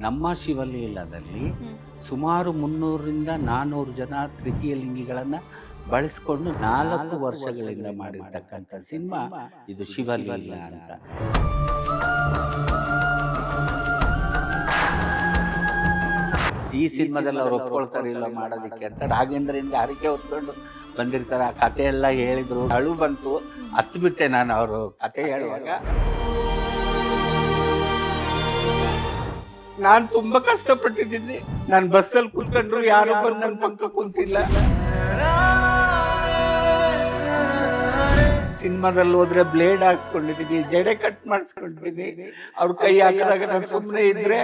ನಮ್ಮ ಶಿವಲೀಲದಲ್ಲಿ ಸುಮಾರು 300ರಿಂದ 400 ಜನ ತೃತೀಯ ಲಿಂಗಿಗಳನ್ನು ಬಳಸಿಕೊಂಡು 4 ವರ್ಷಗಳಿಂದ ಮಾಡಿರ್ತಕ್ಕಂಥ ಸಿನಿಮಾ ಇದು ಶಿವಲೀಲ ಅಂತ. ಈ ಸಿನಿಮಾದಲ್ಲಿ ಅವ್ರು ಒಪ್ಕೊಳ್ತಾರೆ ಇಲ್ಲ ಮಾಡೋದಕ್ಕೆ ಅಂತ ರಾಘವೇಂದ್ರನಿಗೆ ಹರಿಕೆ ಹೊತ್ಕೊಂಡು ಬಂದಿರ್ತಾರೆ. ಆ ಕತೆ ಎಲ್ಲ ಹೇಳಿದ್ರು, ಅಳು ಬಂತು, ಹತ್ತು ಬಿಟ್ಟೆ ನಾನು ಅವರು ಕತೆ ಹೇಳುವಾಗ. ನಾನು ತುಂಬಾ ಕಷ್ಟಪಟ್ಟಿದ್ದೀನಿ. ನಾನು ಬಸ್ಸಲ್ಲಿ ಕೂತ್ಕೊಂಡ್ರು ಯಾರು ಬಂದು ನನ್ನ ಪಕ್ಕ ಕುಂತಿಲ್ಲ. ಸಿನಿಮಾದಲ್ಲಿ ಹೋದ್ರೆ ಬ್ಲೇಡ್ ಹಾಕ್ಸ್ಕೊಂಡಿದ್ದೀನಿ, ಜಡೆ ಕಟ್ ಮಾಡಿಸ್ಕೊಂಡಿದ್ದೀನಿ. ಅವ್ರ ಕೈ ಹಾಕಿದಾಗ ನಾನು ಸುಮ್ಮನೆ ಇದ್ರೆ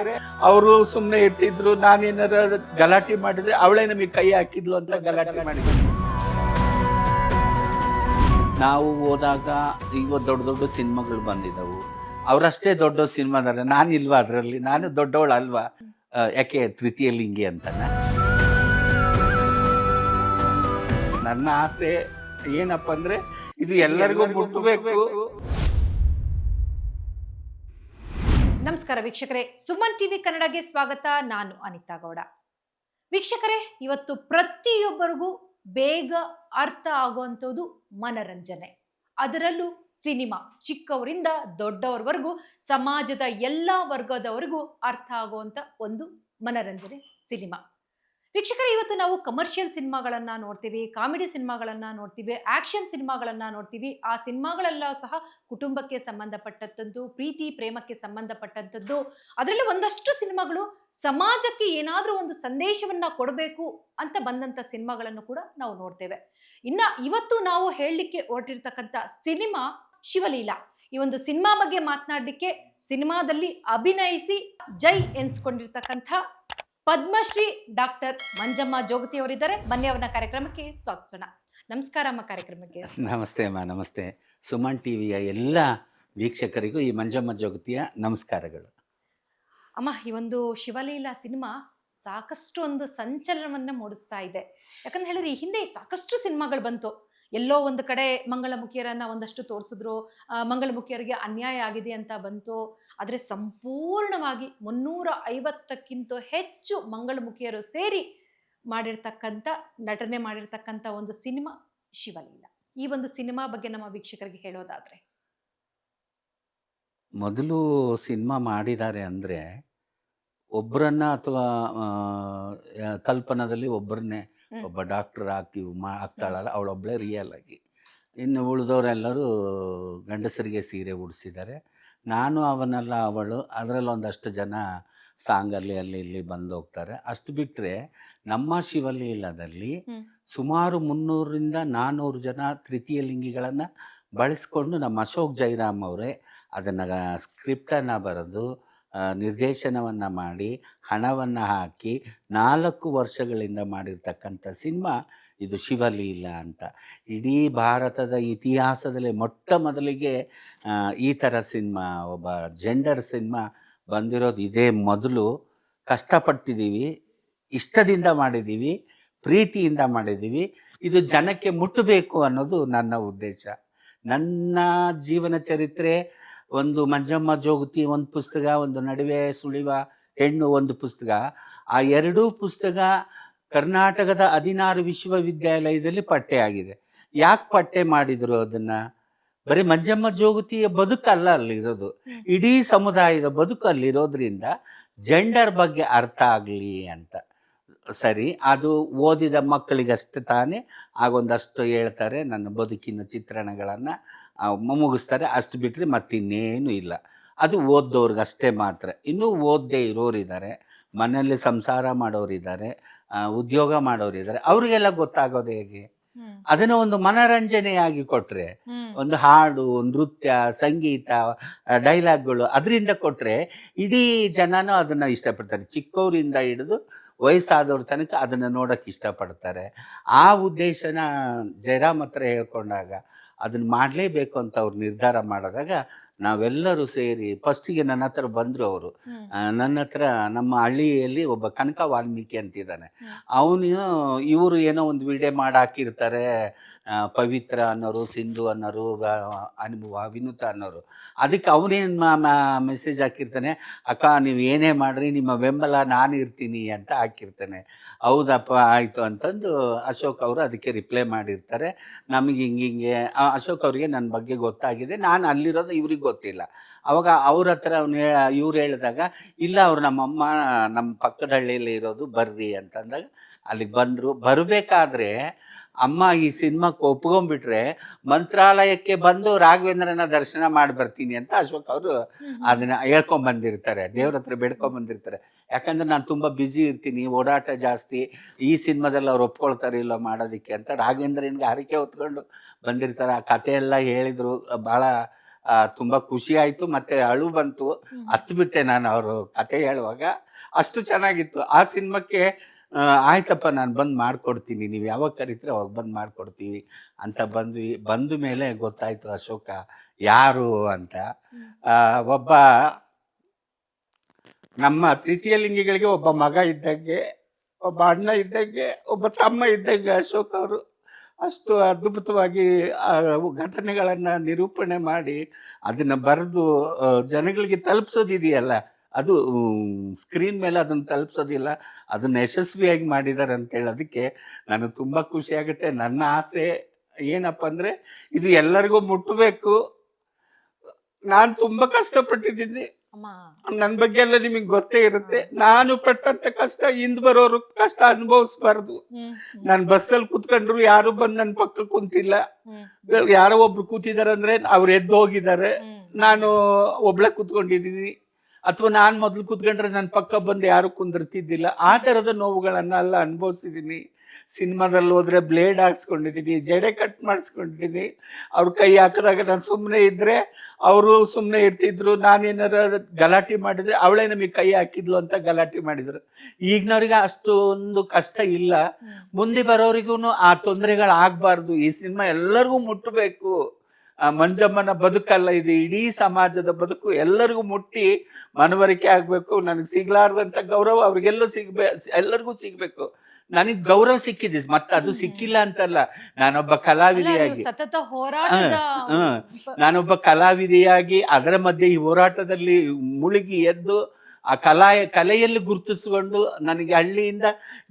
ಅವರು ಸುಮ್ಮನೆ ಇರ್ತಿದ್ರು. ನಾನೇನಾರ ಗಲಾಟೆ ಮಾಡಿದ್ರೆ ಅವಳೇ ನಮಗೆ ಕೈ ಹಾಕಿದ್ಲು ಅಂತ ಗಲಾಟೆ ಮಾಡಿದ್ರು. ನಾವು ಹೋದಾಗ ಈಗ ದೊಡ್ಡ ದೊಡ್ಡ ಸಿನಿಮಾಗಳು ಬಂದಿದ್ದವು. ಅವರಷ್ಟೇ ದೊಡ್ಡ ಸಿನಿಮಾದಾರೆ, ನಾನಿಲ್ವಾ ಅದರಲ್ಲಿ? ನಾನು ದೊಡ್ಡವಳು ಅಲ್ವಾ? ಯಾಕೆ ತೃತೀಯ ಲಿಂಗಿ ಅಂತಾನ? ನನ್ನ ಆಸೆ ಏನಪ್ಪ ಅಂದ್ರೆ ಇದು ಎಲ್ಲರಿಗೂ ಮುಟ್ಟಬೇಕು. ನಮಸ್ಕಾರ ವೀಕ್ಷಕರೇ, ಸುಮನ್ ಟಿವಿ ಕನ್ನಡಗೆ ಸ್ವಾಗತ. ನಾನು ಅನಿತಾ ಗೌಡ. ವೀಕ್ಷಕರೇ, ಇವತ್ತು ಪ್ರತಿಯೊಬ್ಬರಿಗೂ ಬೇಗ ಅರ್ಥ ಆಗುವಂಥದ್ದು ಮನರಂಜನೆ, ಅದರಲ್ಲೂ ಸಿನಿಮಾ. ಚಿಕ್ಕವರಿಂದ ದೊಡ್ಡವರವರೆಗೂ ಸಮಾಜದ ಎಲ್ಲ ವರ್ಗದವರೆಗೂ ಅರ್ಥ ಆಗುವಂಥ ಒಂದು ಮನರಂಜನೆ ಸಿನಿಮಾ. ವೀಕ್ಷಕರೇ, ಇವತ್ತು ನಾವು ಕಮರ್ಷಿಯಲ್ ಸಿನಿಮಾಗಳನ್ನ ನೋಡ್ತೀವಿ, ಕಾಮಿಡಿ ಸಿನಿಮಾಗಳನ್ನ ನೋಡ್ತೀವಿ, ಆಕ್ಷನ್ ಸಿನಿಮಾಗಳನ್ನ ನೋಡ್ತೀವಿ. ಆ ಸಿನಿಮಾಗಳೆಲ್ಲ ಸಹ ಕುಟುಂಬಕ್ಕೆ ಸಂಬಂಧಪಟ್ಟಂಥದ್ದು, ಪ್ರೀತಿ ಪ್ರೇಮಕ್ಕೆ ಸಂಬಂಧಪಟ್ಟಂಥದ್ದು. ಅದರಲ್ಲಿ ಒಂದಷ್ಟು ಸಿನಿಮಾಗಳು ಸಮಾಜಕ್ಕೆ ಏನಾದರೂ ಒಂದು ಸಂದೇಶವನ್ನ ಕೊಡಬೇಕು ಅಂತ ಬಂದಂಥ ಸಿನಿಮಾಗಳನ್ನು ಕೂಡ ನಾವು ನೋಡ್ತೇವೆ. ಇವತ್ತು ನಾವು ಹೇಳಲಿಕ್ಕೆ ಹೊರಟಿರ್ತಕ್ಕಂಥ ಸಿನಿಮಾ ಶಿವಲೀಲಾ. ಈ ಒಂದು ಸಿನಿಮಾ ಬಗ್ಗೆ ಮಾತನಾಡಲಿಕ್ಕೆ ಸಿನಿಮಾದಲ್ಲಿ ಅಭಿನಯಿಸಿ ಜೈ ಎನ್ಸ್ಕೊಂಡಿರ್ತಕ್ಕಂಥ ಪದ್ಮಶ್ರೀ ಡಾಕ್ಟರ್ ಮಂಜಮ್ಮ ಜೋಗತಿ ಅವರಿದ್ದಾರೆ. ಬನ್ನಿ ಅವರ ಕಾರ್ಯಕ್ರಮಕ್ಕೆ ಸ್ವಾಗತಿಸೋಣ. ನಮಸ್ಕಾರ ಅಮ್ಮ, ಕಾರ್ಯಕ್ರಮಕ್ಕೆ. ನಮಸ್ತೆ ಅಮ್ಮ. ನಮಸ್ತೆ. ಸುಮನ್ ಟಿವಿಯ ಎಲ್ಲ ವೀಕ್ಷಕರಿಗೂ ಈ ಮಂಜಮ್ಮ ಜೋಗತಿಯ ನಮಸ್ಕಾರಗಳು. ಅಮ್ಮ, ಈ ಒಂದು ಶಿವಲೀಲಾ ಸಿನಿಮಾ ಸಾಕಷ್ಟು ಒಂದು ಸಂಚಲನವನ್ನ ಮೂಡಿಸ್ತಾ ಇದೆ. ಯಾಕಂತ ಹೇಳಿದ್ರೆ ಈ ಹಿಂದೆ ಸಾಕಷ್ಟು ಸಿನಿಮಾಗಳು ಬಂತು. ಎಲ್ಲೋ ಒಂದು ಕಡೆ ಮಂಗಳಮುಖಿಯರನ್ನ ಒಂದಷ್ಟು ತೋರಿಸಿದ್ರು, ಮಂಗಳಮುಖಿಯರಿಗೆ ಅನ್ಯಾಯ ಆಗಿದೆ ಅಂತ ಬಂತು. ಆದರೆ ಸಂಪೂರ್ಣವಾಗಿ 350ಕ್ಕಿಂತ ಹೆಚ್ಚು ಮಂಗಳಮುಖಿಯರು ಸೇರಿ ಮಾಡಿರ್ತಕ್ಕಂಥ, ನಟನೆ ಮಾಡಿರ್ತಕ್ಕಂಥ ಒಂದು ಸಿನಿಮಾ ಶಿವಲೀಲಾ. ಈ ಒಂದು ಸಿನಿಮಾ ಬಗ್ಗೆ ನಮ್ಮ ವೀಕ್ಷಕರಿಗೆ ಹೇಳೋದಾದ್ರೆ, ಮೊದಲು ಸಿನಿಮಾ ಮಾಡಿದ್ದಾರೆ ಅಂದರೆ ಒಬ್ಬರನ್ನ ಅಥವಾ ಕಲ್ಪನಾದಲ್ಲಿ ಒಬ್ಬರನ್ನೇ ಒಬ್ಬ ಡಾಕ್ಟರ್ ಆಗ್ತಾಳಲ್ಲ ಅವಳೊಬ್ಬಳೇ ರಿಯಲ್ ಆಗಿ. ಇನ್ನು ಉಳಿದವರೆಲ್ಲರೂ ಗಂಡಸರಿಗೆ ಸೀರೆ ಉಡಿಸಿದ್ದಾರೆ. ನಾನು ಅವನೆಲ್ಲ ಅವಳು, ಅದರಲ್ಲಿ ಒಂದಷ್ಟು ಜನ ಸಾಂಗಲ್ಲಿ ಅಲ್ಲಿ ಇಲ್ಲಿ ಬಂದು ಹೋಗ್ತಾರೆ. ಅಷ್ಟು ಬಿಟ್ಟರೆ ನಮ್ಮ ಶಿವಲೀಲದಲ್ಲಿ ಸುಮಾರು 300ರಿಂದ 400 ಜನ ತೃತೀಯ ಲಿಂಗಿಗಳನ್ನು ಬಳಸ್ಕೊಂಡು ನಮ್ಮ ಅಶೋಕ್ ಜೈರಾಮ್ ಅವರೇ ಅದನ್ನು ಸ್ಕ್ರಿಪ್ಟನ್ನು ಬರೆದು ನಿರ್ದೇಶನವನ್ನು ಮಾಡಿ ಹಣವನ್ನು ಹಾಕಿ 4 ವರ್ಷಗಳಿಂದ ಮಾಡಿರ್ತಕ್ಕಂಥ ಸಿನಿಮಾ ಇದು ಶಿವಲೀಲಾ ಅಂತ. ಇಡೀ ಭಾರತದ ಇತಿಹಾಸದಲ್ಲಿ ಮೊಟ್ಟ ಮೊದಲಿಗೆ ಈ ಥರ ಸಿನಿಮಾ, ಒಬ್ಬ ಜೆಂಡರ್ ಸಿನಿಮಾ ಬಂದಿರೋದು ಇದೇ ಮೊದಲು. ಕಷ್ಟಪಟ್ಟಿದ್ದೀವಿ, ಇಷ್ಟದಿಂದ ಮಾಡಿದ್ದೀವಿ, ಪ್ರೀತಿಯಿಂದ ಮಾಡಿದ್ದೀವಿ. ಇದು ಜನಕ್ಕೆ ಮುಟ್ಟಬೇಕು ಅನ್ನೋದು ನನ್ನ ಉದ್ದೇಶ. ನನ್ನ ಜೀವನ ಚರಿತ್ರೆ ಒಂದು ಮಂಜಮ್ಮ ಜೋಗತಿ ಒಂದು ಪುಸ್ತಕ, ಒಂದು ನಡುವೆ ಸುಳಿವ ಹೆಣ್ಣು ಒಂದು ಪುಸ್ತಕ. ಆ ಎರಡೂ ಪುಸ್ತಕ ಕರ್ನಾಟಕದ 16 ವಿಶ್ವವಿದ್ಯಾಲಯದಲ್ಲಿ ಪಠ್ಯ ಆಗಿದೆ. ಯಾಕೆ ಪಠ್ಯ ಮಾಡಿದರು ಅದನ್ನು? ಬರೀ ಮಂಜಮ್ಮ ಜೋಗತಿಯ ಬದುಕಲ್ಲ ಅಲ್ಲಿರೋದು, ಇಡೀ ಸಮುದಾಯದ ಬದುಕಲ್ಲಿರೋದ್ರಿಂದ ಜೆಂಡರ್ ಬಗ್ಗೆ ಅರ್ಥ ಆಗಲಿ ಅಂತ. ಸರಿ, ಅದು ಓದಿದ ಮಕ್ಕಳಿಗಷ್ಟೇ ತಾನೇ ಆಗೊಂದಷ್ಟು ಹೇಳ್ತಾರೆ, ನನ್ನ ಬದುಕಿನ ಚಿತ್ರಣಗಳನ್ನು ಮುಗಿಸ್ತಾರೆ. ಅಷ್ಟು ಬಿಟ್ಟರೆ ಮತ್ತಿನ್ನೇನು ಇಲ್ಲ. ಅದು ಓದ್ದವ್ರಿಗಷ್ಟೇ ಮಾತ್ರ. ಇನ್ನೂ ಓದದೇ ಇರೋರಿದ್ದಾರೆ, ಮನೆಯಲ್ಲಿ ಸಂಸಾರ ಮಾಡೋರಿದ್ದಾರೆ, ಉದ್ಯೋಗ ಮಾಡೋರಿದ್ದಾರೆ. ಅವರಿಗೆಲ್ಲ ಗೊತ್ತಾಗೋದು ಹೇಗೆ? ಅದನ್ನು ಒಂದು ಮನರಂಜನೆಯಾಗಿ ಕೊಟ್ಟರೆ, ಒಂದು ಹಾಡು, ನೃತ್ಯ, ಸಂಗೀತ, ಡೈಲಾಗ್ಗಳು ಅದರಿಂದ ಕೊಟ್ಟರೆ ಇಡೀ ಜನನೂ ಅದನ್ನು ಇಷ್ಟಪಡ್ತಾರೆ. ಚಿಕ್ಕವರಿಂದ ಹಿಡಿದು ವಯಸ್ಸಾದವ್ರ ತನಕ ಅದನ್ನು ನೋಡೋಕ್ಕೆ ಇಷ್ಟಪಡ್ತಾರೆ. ಆ ಉದ್ದೇಶನ ಜಯರಾಮ್ ಹತ್ರ ಹೇಳ್ಕೊಂಡಾಗ ಅದನ್ನು ಮಾಡಲೇಬೇಕು ಅಂತ ಅವ್ರು ನಿರ್ಧಾರ ಮಾಡಿದಾಗ ನಾವೆಲ್ಲರೂ ಸೇರಿ ಫಸ್ಟಿಗೆ ನನ್ನ ಹತ್ರ ಬಂದರು ಅವರು. ನನ್ನ ಹತ್ರ ನಮ್ಮ ಹಳ್ಳಿಯಲ್ಲಿ ಒಬ್ಬ ಕನಕ ವಾಲ್ಮೀಕಿ ಅಂತಿದ್ದಾನೆ. ಅವನು ಇವರು ಏನೋ ಒಂದು ವಿಡಿಯೋ ಮಾಡಿ ಹಾಕಿರ್ತಾರೆ, ಪವಿತ್ರ ಅನ್ನೋರು, ಸಿಂಧು ಅನ್ನೋರು, ವಿನುತಾ ಅನ್ನೋರು. ಅದಕ್ಕೆ ಅವನೇನು ಮೆಸೇಜ್ ಹಾಕಿರ್ತಾನೆ, ಅಕ್ಕ ನೀವು ಏನೇ ಮಾಡಿರಿ ನಿಮ್ಮ ಬೆಂಬಲ ನಾನು ಇರ್ತೀನಿ ಅಂತ ಹಾಕಿರ್ತಾನೆ. ಹೌದಪ್ಪ ಆಯಿತು ಅಂತಂದು ಅಶೋಕ್ ಅವರು ಅದಕ್ಕೆ ರಿಪ್ಲೈ ಮಾಡಿರ್ತಾರೆ, ನಮಗೆ ಹಿಂಗಿಂಗೆ. ಅಶೋಕ್ ಅವರಿಗೆ ನನ್ನ ಬಗ್ಗೆ ಗೊತ್ತಾಗಿದೆ, ನಾನು ಅಲ್ಲಿರೋದು ಇವ್ರಿಗೆ ಗೊತ್ತಿಲ್ಲ. ಅವಾಗ ಅವ್ರ ಹತ್ರ ಇವ್ರು ಹೇಳಿದಾಗ, ಇಲ್ಲ ಅವ್ರು ನಮ್ಮಮ್ಮ ನಮ್ಮ ಪಕ್ಕದ ಹಳ್ಳಿಯಲ್ಲಿ ಇರೋದು, ಬರ್ರಿ ಅಂತಂದಾಗ ಅಲ್ಲಿಗೆ ಬಂದರು. ಬರಬೇಕಾದ್ರೆ ಅಮ್ಮ ಈ ಸಿನಿಮಾಕ್ಕೆ ಒಪ್ಕೊಂಡ್ಬಿಟ್ರೆ ಮಂತ್ರಾಲಯಕ್ಕೆ ಬಂದು ರಾಘವೇಂದ್ರನ ದರ್ಶನ ಮಾಡಿ ಬರ್ತೀನಿ ಅಂತ ಅಶೋಕ್ ಅವರು ಅದನ್ನ ಹೇಳ್ಕೊಂಬಂದಿರ್ತಾರೆ, ದೇವ್ರ ಹತ್ರ ಬೇಡ್ಕೊಂಬಂದಿರ್ತಾರೆ. ಯಾಕಂದ್ರೆ ನಾನು ತುಂಬ ಬ್ಯುಸಿ ಇರ್ತೀನಿ, ಓಡಾಟ ಜಾಸ್ತಿ, ಈ ಸಿನಿಮಾದಲ್ಲಿ ಅವ್ರು ಒಪ್ಕೊಳ್ತಾರೆ ಇಲ್ಲ ಮಾಡೋದಕ್ಕೆ ಅಂತ ರಾಘವೇಂದ್ರನಿಗೆ ಹರಕೆ ಹೊತ್ಕೊಂಡು ಬಂದಿರ್ತಾರೆ. ಆ ಕತೆ ಎಲ್ಲ ಹೇಳಿದರು, ಭಾಳ ತುಂಬ ಖುಷಿ ಆಯಿತು, ಮತ್ತು ಅಳು ಬಂತು, ಹತ್ಬಿಟ್ಟೆ ನಾನು ಅವರು ಕತೆ ಹೇಳುವಾಗ. ಅಷ್ಟು ಚೆನ್ನಾಗಿತ್ತು ಆ ಸಿನಿಮಾಕ್ಕೆ. ಆಯ್ತಪ್ಪ ನಾನು ಬಂದು ಮಾಡಿಕೊಡ್ತೀನಿ, ನೀವು ಯಾವಾಗ ಕರಿತೀರ ಅವಾಗ ಬಂದು ಮಾಡಿಕೊಡ್ತೀವಿ ಅಂತ ಬಂದ್ವಿ. ಬಂದ ಮೇಲೆ ಗೊತ್ತಾಯಿತು ಅಶೋಕ ಯಾರು ಅಂತ. ಒಬ್ಬ ನಮ್ಮ ತೃತೀಯ ಲಿಂಗಿಗಳಿಗೆ ಒಬ್ಬ ಮಗ ಇದ್ದಂಗೆ, ಒಬ್ಬ ಅಣ್ಣ ಇದ್ದಂಗೆ, ಒಬ್ಬ ತಮ್ಮ ಇದ್ದಂಗೆ ಅಶೋಕ್ ಅವರು. ಅಷ್ಟು ಅದ್ಭುತವಾಗಿ ಘಟನೆಗಳನ್ನು ನಿರೂಪಣೆ ಮಾಡಿ ಅದನ್ನು ಬರೆದು ಜನಗಳಿಗೆ ತಲುಪಿಸೋದಿದೆಯಲ್ಲ, ಅದು ಸ್ಕ್ರೀನ್ ಮೇಲೆ ಅದನ್ನು ತಲುಪಿಸೋದಿಲ್ಲ, ಅದನ್ನು ಯಶಸ್ವಿಯಾಗಿ ಮಾಡಿದ್ದಾರೆ ಅಂತ ಹೇಳೋದಕ್ಕೆ ನನಗೆ ತುಂಬ ಖುಷಿಯಾಗುತ್ತೆ. ನನ್ನ ಆಸೆ ಏನಪ್ಪ ಅಂದರೆ ಇದು ಎಲ್ಲರಿಗೂ ಮುಟ್ಟಬೇಕು. ನಾನು ತುಂಬ ಕಷ್ಟಪಟ್ಟಿದ್ದೀನಿ, ನನ್ನ ಬಗ್ಗೆ ಎಲ್ಲ ನಿಮಗೆ ಗೊತ್ತೇ ಇರುತ್ತೆ. ನಾನು ಪಟ್ಟಂತ ಕಷ್ಟ ಹಿಂದ್ ಬರೋರು ಕಷ್ಟ ಅನುಭವಿಸ್ಬಾರ್ದು. ನಾನು ಬಸ್ಸಲ್ಲಿ ಕೂತ್ಕೊಂಡ್ರು ಯಾರು ಬಂದು ನನ್ನ ಪಕ್ಕ ಕುಂತಿಲ್ಲ. ಯಾರೋ ಒಬ್ರು ಕೂತಿದಾರೆ ಅಂದ್ರೆ ಅವ್ರು ಎದ್ದು ಹೋಗಿದ್ದಾರೆ, ನಾನು ಒಬ್ಳೆ ಕೂತ್ಕೊಂಡಿದ್ದೀನಿ. ಅಥವಾ ನಾನು ಮೊದಲು ಕೂತ್ಕೊಂಡ್ರೆ ನನ್ನ ಪಕ್ಕ ಬಂದು ಯಾರು ಕುಂದಿರ್ತಿದ್ದಿಲ್ಲ. ಆ ಥರದ ನೋವುಗಳನ್ನೆಲ್ಲ ಅನುಭವಿಸಿದ್ದೀನಿ. ಸಿನಿಮಾದಲ್ಲಿ ಹೋದರೆ ಬ್ಲೇಡ್ ಹಾಕ್ಸ್ಕೊಂಡಿದ್ದೀನಿ, ಜಡೆ ಕಟ್ ಮಾಡಿಸ್ಕೊಂಡಿದ್ದೀನಿ. ಅವ್ರ ಕೈ ಹಾಕಿದಾಗ ನಾನು ಸುಮ್ಮನೆ ಇದ್ದರೆ ಅವರು ಸುಮ್ಮನೆ ಇರ್ತಿದ್ರು. ನಾನೇನಾರ ಗಲಾಟೆ ಮಾಡಿದರೆ ಅವಳೇ ನಮಗೆ ಕೈ ಹಾಕಿದ್ಲು ಅಂತ ಗಲಾಟೆ ಮಾಡಿದರು. ಈಗಿನವ್ರಿಗೆ ಅಷ್ಟೊಂದು ಕಷ್ಟ ಇಲ್ಲ. ಮುಂದೆ ಬರೋರಿಗೂ ಆ ತೊಂದರೆಗಳಾಗಬಾರ್ದು. ಈ ಸಿನಿಮಾ ಎಲ್ಲರಿಗೂ ಮುಟ್ಟಬೇಕು. ಮಂಜಮ್ಮನ ಬದುಕಲ್ಲ ಇದು, ಇಡೀ ಸಮಾಜದ ಬದುಕು. ಎಲ್ಲರಿಗೂ ಮುಟ್ಟಿ ಮನವರಿಕೆ ಆಗಬೇಕು. ನನಗೆ ಸಿಗ್ಲಾರ್ದಂಥ ಗೌರವ ಎಲ್ಲರಿಗೂ ಸಿಗಬೇಕು. ನನಗೆ ಗೌರವ ಸಿಕ್ಕಿದೆ, ಮತ್ತೆ ಅದು ಸಿಕ್ಕಿಲ್ಲ ಅಂತಲ್ಲ. ನಾನೊಬ್ಬ ಕಲಾವಿದೆಯಾಗಿ ನಾನೊಬ್ಬ ಕಲಾವಿದೆಯಾಗಿ ಅದರ ಮಧ್ಯೆ ಈ ಹೋರಾಟದಲ್ಲಿ ಮುಳುಗಿ ಎದ್ದು ಆ ಕಲೆಯಲ್ಲಿ ಗುರುತಿಸಿಕೊಂಡು ನನಗೆ ಹಳ್ಳಿಯಿಂದ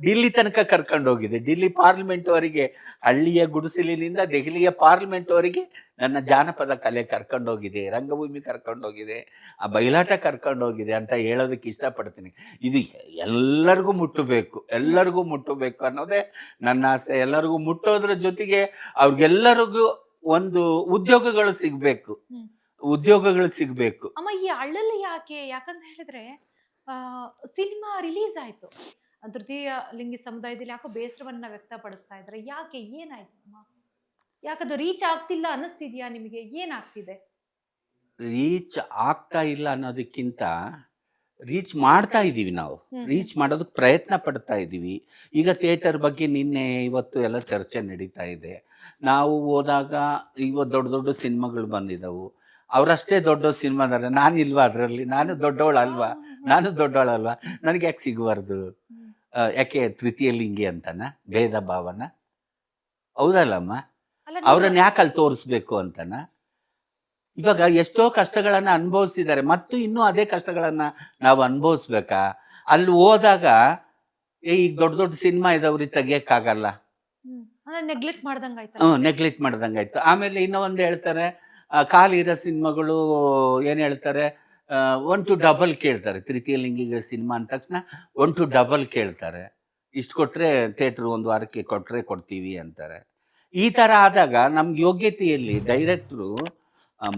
ಡಿಲ್ಲಿ ತನಕ ಕರ್ಕೊಂಡು ಹೋಗಿದೆ. ಡಿಲ್ಲಿ ಪಾರ್ಲಿಮೆಂಟ್ವರೆಗೆ, ಹಳ್ಳಿಯ ಗುಡಿಸಲಿನಿಂದ ದೆಹಲಿಯ ಪಾರ್ಲಿಮೆಂಟ್ವರೆಗೆ ನನ್ನ ಜಾನಪದ ಕಲೆ ಕರ್ಕೊಂಡೋಗಿದೆ, ರಂಗಭೂಮಿ ಕರ್ಕೊಂಡೋಗಿದೆ, ಆ ಬಯಲಾಟ ಕರ್ಕೊಂಡೋಗಿದೆ ಅಂತ ಹೇಳೋದಕ್ಕೆ ಇಷ್ಟಪಡ್ತೀನಿ. ಇದು ಎಲ್ಲರಿಗೂ ಮುಟ್ಟಬೇಕು ಅನ್ನೋದೇ ನನ್ನ ಆಸೆ. ಎಲ್ಲರಿಗೂ ಮುಟ್ಟೋದ್ರ ಜೊತೆಗೆ ಅವ್ರಿಗೆಲ್ಲರಿಗೂ ಒಂದು ಉದ್ಯೋಗಗಳು ಸಿಗಬೇಕು. ಅಮ್ಮ ಈ ಅಳ್ಳಲ್ಲಿ ಯಾಕಂತ ಹೇಳಿದ್ರೆ ಸಿನಿಮಾ ರಿಲೀಸ್ ಆಯ್ತು, ತೃತೀಯ ಲಿಂಗಿ ಸಮುದಾಯದಲ್ಲಿ ಯಾಕೋ ಬೇಸರವನ್ನ ವ್ಯಕ್ತಪಡಿಸ್ತಾ ಇದ್ದಾರೆ. ಯಾಕೆ, ಏನಾಯ್ತು ಅಮ್ಮ? ಯಾಕದು ರೀಚ್ ಆಗ್ತಿಲ್ಲ ಅನ್ನಿಸ್ತಿದ್ಯಾ ನಿಮಗೆ? ಏನಾಗ್ತಿದೆ? ರೀಚ್ ಆಗ್ತಾ ಇಲ್ಲ ಅನ್ನೋದಕ್ಕಿಂತ ರೀಚ್ ಮಾಡ್ತಾ ಇದ್ದೀವಿ. ನಾವು ರೀಚ್ ಮಾಡೋದಕ್ಕೆ ಪ್ರಯತ್ನ ಪಡ್ತಾ ಇದ್ದೀವಿ. ಈಗ ಥಿಯೇಟರ್ ಬಗ್ಗೆ ನಿನ್ನೆ ಇವತ್ತು ಎಲ್ಲ ಚರ್ಚೆ ನಡೀತಾ ಇದೆ. ನಾವು ಹೋದಾಗ ಇವತ್ತು ದೊಡ್ಡ ದೊಡ್ಡ ಸಿನಿಮಾಗಳು ಬಂದಿದ್ದವು. ಅವರಷ್ಟೇ ದೊಡ್ಡ ಸಿನಿಮಾದಾರೆ, ನಾನಿಲ್ವಾ ಅದರಲ್ಲಿ? ನಾನು ದೊಡ್ಡವಳಲ್ವಾ? ನನಗೆ ಯಾಕೆ ಸಿಗಬಾರ್ದು? ಯಾಕೆ ತೃತೀಯ ಲಿಂಗಿ ಅಂತನ ಭೇದ ಭಾವನ? ಹೌದಲ್ಲಮ್ಮ? ಅವ್ರನ್ನ ಯಾಕೆ ಅಲ್ಲಿ ತೋರಿಸ್ಬೇಕು ಅಂತನ? ಇವಾಗ ಎಷ್ಟೋ ಕಷ್ಟಗಳನ್ನು ಅನುಭವಿಸಿದ್ದಾರೆ, ಮತ್ತು ಇನ್ನೂ ಅದೇ ಕಷ್ಟಗಳನ್ನು ನಾವು ಅನುಭವಿಸ್ಬೇಕಾ? ಅಲ್ಲಿ ಹೋದಾಗ ಈಗ ದೊಡ್ಡ ದೊಡ್ಡ ಸಿನಿಮಾ ಇದಾವ್ರಿ, ತೆಗಿಯಕ್ಕಾಗಲ್ಲ, ನೆಗ್ಲೆಕ್ಟ್ ಮಾಡ್ದಂಗಾಯ್ತು. ಆಮೇಲೆ ಇನ್ನೂ ಒಂದು ಹೇಳ್ತಾರೆ, ಖಾಲಿರೋ ಸಿನಿಮಾಗಳು ಏನು ಹೇಳ್ತಾರೆ, 1 to double ಕೇಳ್ತಾರೆ. ತೃತೀಯ ಲಿಂಗಿಗಳ ಸಿನಿಮಾ ಅಂದ ತಕ್ಷಣ 1 to double ಕೇಳ್ತಾರೆ. ಇಷ್ಟು ಕೊಟ್ಟರೆ ಥಿಯೇಟ್ರ್ ಒಂದು ವಾರಕ್ಕೆ ಕೊಡ್ತೀವಿ ಅಂತಾರೆ. ಈ ಥರ ಆದಾಗ ನಮ್ಗೆ ಯೋಗ್ಯತೆಯಲ್ಲಿ ಡೈರೆಕ್ಟ್ರು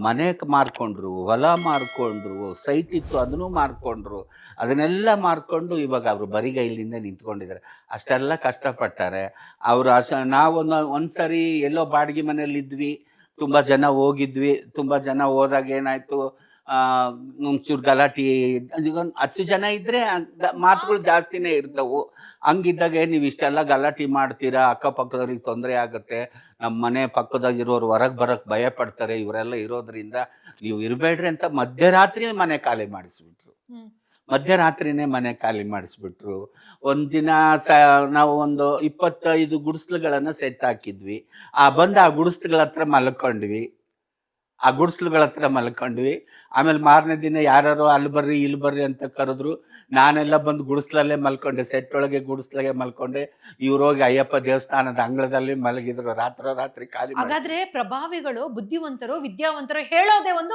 ಮನೆ ಮಾರ್ಕೊಂಡ್ರು, ಹೊಲ ಮಾರ್ಕೊಂಡ್ರು, ಸೈಟ್ ಇತ್ತು ಅದನ್ನು ಮಾರ್ಕೊಂಡ್ರು, ಅದನ್ನೆಲ್ಲ ಮಾರ್ಕೊಂಡು ಇವಾಗ ಅವರು ಬರಿಗೈಲಿಂದ ನಿಂತ್ಕೊಂಡಿದ್ದಾರೆ. ಅಷ್ಟೆಲ್ಲ ಕಷ್ಟಪಟ್ಟಾರೆ ಅವರು. ನಾವು ಒಂದು ಸರಿ ಎಲ್ಲೋ ಬಾಡಿಗೆ ಮನೇಲಿದ್ವಿ, ತುಂಬ ಜನ ಹೋಗಿದ್ವಿ. ತುಂಬ ಜನ ಹೋದಾಗ ಏನಾಯಿತು, ಒಂಚೂರು ಗಲಾಟೆ, ಒಂದು 10 ಜನ ಇದ್ರೆ ಮಾತುಗಳು ಜಾಸ್ತಿನೇ ಇರ್ತವು. ಹಂಗಿದ್ದಾಗ ನೀವು ಇಷ್ಟೆಲ್ಲ ಗಲಾಟೆ ಮಾಡ್ತೀರಾ, ಅಕ್ಕಪಕ್ಕದವ್ರಿಗೆ ತೊಂದರೆ ಆಗುತ್ತೆ, ನಮ್ಮ ಮನೆ ಪಕ್ಕದಾಗಿರೋರು ಹೊರಗೆ ಬರಕ್ಕೆ ಭಯ ಪಡ್ತಾರೆ, ಇವರೆಲ್ಲ ಇರೋದ್ರಿಂದ ನೀವು ಇರಬೇಡ್ರಿ ಅಂತ ಮಧ್ಯರಾತ್ರಿ ಮನೆ ಖಾಲಿ ಮಾಡಿಸ್ಬಿಟ್ರು. ಮಧ್ಯರಾತ್ರಿನೇ ಮನೆ ಖಾಲಿ ಮಾಡಿಸ್ಬಿಟ್ರು. ಒಂದಿನ ನಾವು ಒಂದು 25 ಗುಡಿಸ್ಲುಗಳನ್ನ ಸೆಟ್ ಹಾಕಿದ್ವಿ. ಆ ಗುಡಿಸ್ಲುಗಳ ಹತ್ರ ಮಲ್ಕೊಂಡ್ವಿ. ಆಮೇಲೆ ಮಾರನೇ ದಿನ ಯಾರು ಅಲ್ಲಿ ಬರ್ರಿ ಇಲ್ಲಿ ಬರ್ರಿ ಅಂತ ಕರೆದ್ರು. ನಾನೆಲ್ಲ ಬಂದು ಗುಡಿಸ್ಲಲ್ಲೇ ಮಲ್ಕೊಂಡೆ, ಸೆಟ್ ಒಳಗೆ ಗುಡಿಸ್ಲಾಗೆ ಮಲ್ಕೊಂಡೆ. ಇವ್ರು ಹೋಗಿ ಅಯ್ಯಪ್ಪ ದೇವಸ್ಥಾನದ ಅಂಗಳದಲ್ಲಿ ಮಲಗಿದ್ರು. ರಾತ್ರಿ ಖಾಲಿ. ಹಾಗಾದ್ರೆ ಪ್ರಭಾವಿಗಳು ಬುದ್ಧಿವಂತರು, ವಿದ್ಯಾವಂತರು ಹೇಳೋದೇ ಒಂದು,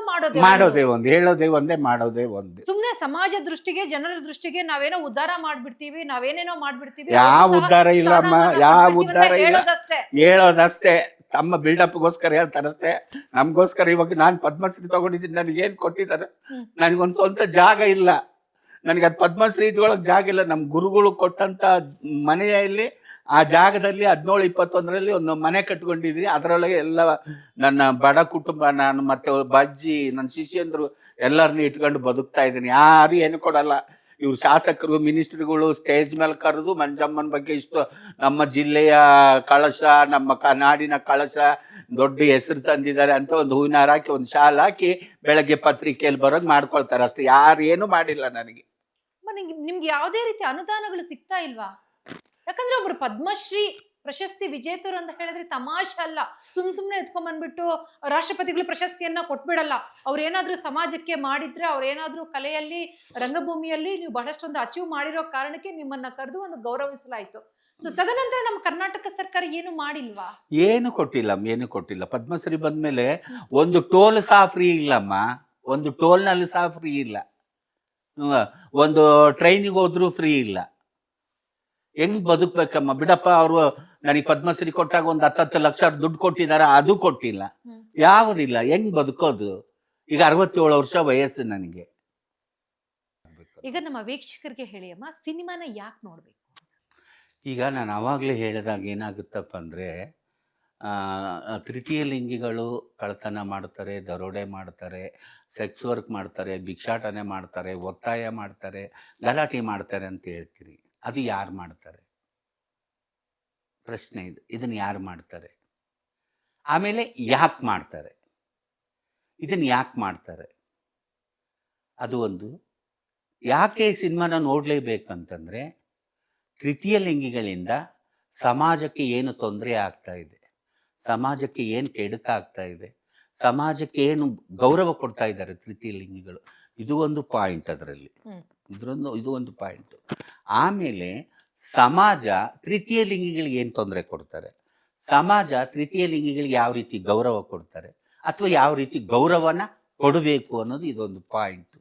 ಹೇಳೋದೇ ಒಂದೇ. ಸುಮ್ನೆ ಸಮಾಜ ದೃಷ್ಟಿಗೆ, ಜನರ ದೃಷ್ಟಿಗೆ ನಾವೇನೋ ಉದ್ಧಾರ ಮಾಡ್ಬಿಡ್ತೀವಿ, ನಾವೇನೇನೋ ಮಾಡ್ಬಿಡ್ತೀವಿ. ಯಾವ ಉದ್ಧಾರ ಇಲ್ಲಮ್ಮ, ಯಾವ ಉದ್ಧಾರ ಇಲ್ಲ, ಹೇಳೋದಷ್ಟೇ. ತಮ್ಮ ಬಿಲ್ಡಪ್ಗೋಸ್ಕರ ಹೇಳ್ತಾರಷ್ಟೇ. ನಮಗೋಸ್ಕರ ಇವಾಗ ನಾನು ಪದ್ಮಶ್ರೀ ತಗೊಂಡಿದ್ದೀನಿ, ನನಗೇನು ಕೊಟ್ಟಿದ್ದಾರೆ? ನನಗೊಂದು ಸ್ವಂತ ಜಾಗ ಇಲ್ಲ. ನನಗೆ ಅದು ಪದ್ಮಶ್ರೀ ಇಟ್ಕೊಳ್ಳೋಕೆ ಜಾಗ ಇಲ್ಲ. ನಮ್ಮ ಗುರುಗಳು ಕೊಟ್ಟಂತ ಮನೆಯಲ್ಲಿ, ಆ ಜಾಗದಲ್ಲಿ 1721ರಲ್ಲಿ ಒಂದು ಮನೆ ಕಟ್ಕೊಂಡಿದ್ದೀನಿ. ಅದರೊಳಗೆ ಎಲ್ಲ ನನ್ನ ಬಡ ಕುಟುಂಬ, ನಾನು ಮತ್ತೆ ಬಜ್ಜಿ, ನನ್ನ ಶಿಷ್ಯಂದ್ರು ಎಲ್ಲರನ್ನೂ ಇಟ್ಕೊಂಡು ಬದುಕ್ತಾ ಇದ್ದೀನಿ. ಯಾರು ಏನು ಕೊಡಲ್ಲ. ಇವ್ರು ಶಾಸಕರು, ಮಿನಿಸ್ಟ್ರಿಗಳು ಸ್ಟೇಜ್ ಮೇಲೆ ಕರೆದು ಮಂಜಮ್ಮನ ಬಗ್ಗೆ ಇಷ್ಟು ನಮ್ಮ ಜಿಲ್ಲೆಯ ಕಳಶ, ನಮ್ಮ ನಾಡಿನ ಕಳಶ, ದೊಡ್ಡ ಹೆಸರು ತಂದಿದ್ದಾರೆ ಅಂತ ಒಂದು ಹೂವಿನ ಹಾರ ಹಾಕಿ, ಒಂದು ಶಾಲ್ ಹಾಕಿ, ಬೆಳಗ್ಗೆ ಪತ್ರಿಕೆಯಲ್ಲಿ ಬರೋಂಗೆ ಮಾಡ್ಕೊಳ್ತಾರೆ ಅಷ್ಟೇ. ಯಾರು ಏನು ಮಾಡಿಲ್ಲ ನನಗೆ. ನಿಮ್ಗೆ ಯಾವುದೇ ರೀತಿ ಅನುದಾನಗಳು ಸಿಗ್ತಾ ಇಲ್ವಾ? ಯಾಕಂದ್ರೆ ಒಬ್ರು ಪದ್ಮಶ್ರೀ ಪ್ರಶಸ್ತಿ ವಿಜೇತರು ಅಂತ ಹೇಳಿದ್ರೆ ತಮಾಷೆ ಅಲ್ಲ. ಸುಮ್ನೆ ಎತ್ಕೊಂಡ್ಬಂದ್ಬಿಟ್ಟು ರಾಷ್ಟ್ರಪತಿಗಳು ಪ್ರಶಸ್ತಿಯನ್ನ ಕೊಟ್ಬಿಡಲ್ಲ. ಅವ್ರೇನಾದ್ರೂ ಸಮಾಜಕ್ಕೆ ಮಾಡಿದ್ರೆ, ಅವ್ರೇನಾದ್ರೂ ಕಲೆಯಲ್ಲಿ, ರಂಗಭೂಮಿಯಲ್ಲಿ ನೀವು ಬಹಳಷ್ಟೊಂದು ಅಚೀವ್ ಮಾಡಿರೋ ಕಾರಣಕ್ಕೆ ನಿಮ್ಮನ್ನ ಕರೆದು ಒಂದು ಗೌರವಿಸಲಾಯ್ತು. ಸೊ ತದನಂತರ ನಮ್ಮ ಕರ್ನಾಟಕ ಸರ್ಕಾರ ಏನು ಮಾಡಿಲ್ವಾ? ಏನು ಕೊಟ್ಟಿಲ್ಲ. ಪದ್ಮಶ್ರೀ ಬಂದ್ಮೇಲೆ ಒಂದು ಟೋಲ್ ಸಹ ಫ್ರೀ ಇಲ್ಲಮ್ಮ. ಒಂದು ಟೋಲ್ನಲ್ಲಿ ಸಹ ಫ್ರೀ ಇಲ್ಲ. ಒಂದು ಟ್ರೈನಿಗೆ ಹೋದ್ರೂ ಫ್ರೀ ಇಲ್ಲ. ಹೆಂಗ್ ಬದುಕ್ಬೇಕಮ್ಮ? ಬಿಡಪ್ಪ, ಅವರು ನನಗೆ ಪದ್ಮಶ್ರೀ ಕೊಟ್ಟಾಗ ಒಂದು 10 ಲಕ್ಷ ದುಡ್ಡು ಕೊಟ್ಟಿದ್ದಾರೆ, ಅದು ಕೊಟ್ಟಿಲ್ಲ. ಯಾವುದಿಲ್ಲ. ಹೆಂಗ್ ಬದುಕೋದು? ಈಗ 67 ವರ್ಷ ವಯಸ್ಸು ನನಗೆ. ಈಗ ನಮ್ಮ ವೀಕ್ಷಕರಿಗೆ ಹೇಳಿ ಅಮ್ಮ, ಸಿನಿಮಾನ ಯಾಕೆ ನೋಡ್ಬೇಕು? ಈಗ ನಾನು ಆವಾಗಲೇ ಹೇಳಿದಾಗ ಏನಾಗುತ್ತಪ್ಪ ಅಂದರೆ, ತೃತೀಯ ಲಿಂಗಿಗಳು ಕಳ್ತನ ಮಾಡ್ತಾರೆ, ದರೋಡೆ ಮಾಡ್ತಾರೆ, ಸೆಕ್ಸ್ ವರ್ಕ್ ಮಾಡ್ತಾರೆ, ಭಿಕ್ಷಾಟನೆ ಮಾಡ್ತಾರೆ, ಒತ್ತಾಯ ಮಾಡ್ತಾರೆ, ಗಲಾಟೆ ಮಾಡ್ತಾರೆ ಅಂತ ಹೇಳ್ತೀರಿ. ಅದು ಯಾರು ಮಾಡ್ತಾರೆ? ಪ್ರಶ್ನೆ ಇದು. ಇದನ್ನು ಯಾರು ಮಾಡ್ತಾರೆ? ಆಮೇಲೆ ಯಾಕೆ ಮಾಡ್ತಾರೆ? ಇದನ್ನು ಯಾಕೆ ಮಾಡ್ತಾರೆ? ಅದು ಒಂದು. ಯಾಕೆ ಈ ಸಿನಿಮಾನ ನೋಡಲೇಬೇಕಂತಂದರೆ, ತೃತೀಯ ಲಿಂಗಿಗಳಿಂದ ಸಮಾಜಕ್ಕೆ ಏನು ತೊಂದರೆ ಆಗ್ತಾ ಇದೆ, ಸಮಾಜಕ್ಕೆ ಏನು ಕೆಡುಕಾಗ್ತಾ ಇದೆ, ಸಮಾಜಕ್ಕೆ ಏನು ಗೌರವ ಕೊಡ್ತಾ ಇದ್ದಾರೆ ತೃತೀಯ ಲಿಂಗಿಗಳು, ಇದು ಒಂದು ಪಾಯಿಂಟ್. ಅದರಲ್ಲಿ ಇದು ಒಂದು ಪಾಯಿಂಟ್. ಆಮೇಲೆ ಸಮಾಜ ತೃತೀಯ ಲಿಂಗಿಗಳಿಗೆ ಏನು ತೊಂದರೆ ಕೊಡ್ತಾರೆ, ಸಮಾಜ ತೃತೀಯ ಲಿಂಗಿಗಳಿಗೆ ಯಾವ ರೀತಿ ಗೌರವ ಕೊಡ್ತಾರೆ, ಅಥವಾ ಯಾವ ರೀತಿ ಗೌರವನ ಕೊಡಬೇಕು ಅನ್ನೋದು ಇದೊಂದು ಪಾಯಿಂಟ್.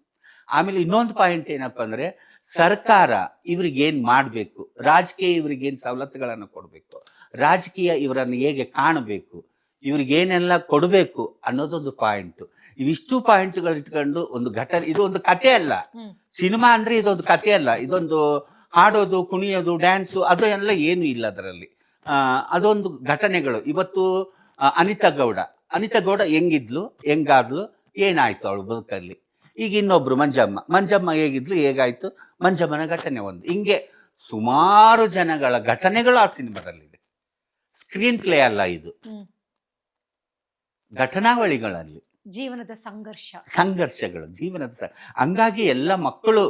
ಆಮೇಲೆ ಇನ್ನೊಂದು ಪಾಯಿಂಟ್ ಏನಪ್ಪ ಅಂದರೆ, ಸರ್ಕಾರ ಇವ್ರಿಗೇನು ಮಾಡಬೇಕು, ರಾಜಕೀಯ ಇವ್ರಿಗೇನು ಸವಲತ್ತುಗಳನ್ನು ಕೊಡಬೇಕು, ರಾಜಕೀಯ ಇವರನ್ನು ಹೇಗೆ ಕಾಣಬೇಕು, ಇವ್ರಿಗೇನೆಲ್ಲ ಕೊಡಬೇಕು ಅನ್ನೋದೊಂದು ಪಾಯಿಂಟು. ಇವಿಷ್ಟು ಪಾಯಿಂಟ್ಗಳು ಇಟ್ಕೊಂಡು ಒಂದು ಘಟನೆ. ಇದು ಒಂದು ಕಥೆ ಅಲ್ಲ. ಸಿನಿಮಾ ಅಂದರೆ ಇದೊಂದು ಕಥೆ ಅಲ್ಲ. ಇದೊಂದು ಹಾಡೋದು, ಕುಣಿಯೋದು, ಡ್ಯಾನ್ಸು ಅದು ಎಲ್ಲ ಏನೂ ಇಲ್ಲ ಅದರಲ್ಲಿ. ಅದೊಂದು ಘಟನೆಗಳು. ಇವತ್ತು ಅನಿತಾ ಗೌಡ ಹೆಂಗಿದ್ಲು, ಹೆಂಗಾದ್ಲು, ಏನಾಯ್ತು ಅವಳು ಬದುಕಲ್ಲಿ. ಈಗ ಇನ್ನೊಬ್ರು ಮಂಜಮ್ಮ ಹೇಗಿದ್ಲು, ಹೇಗಾಯ್ತು, ಮಂಜಮ್ಮನ ಘಟನೆ ಒಂದು. ಹಿಂಗೆ ಸುಮಾರು ಜನಗಳ ಘಟನೆಗಳು ಆ ಸಿನಿಮಾದಲ್ಲಿದೆ. ಸ್ಕ್ರೀನ್ ಪ್ಲೇ ಅಲ್ಲ ಇದು, ಘಟನಾವಳಿಗಳಲ್ಲಿ ಜೀವನದ ಸಂಘರ್ಷಗಳು, ಹಂಗಾಗಿ ಎಲ್ಲ ಮಕ್ಕಳು,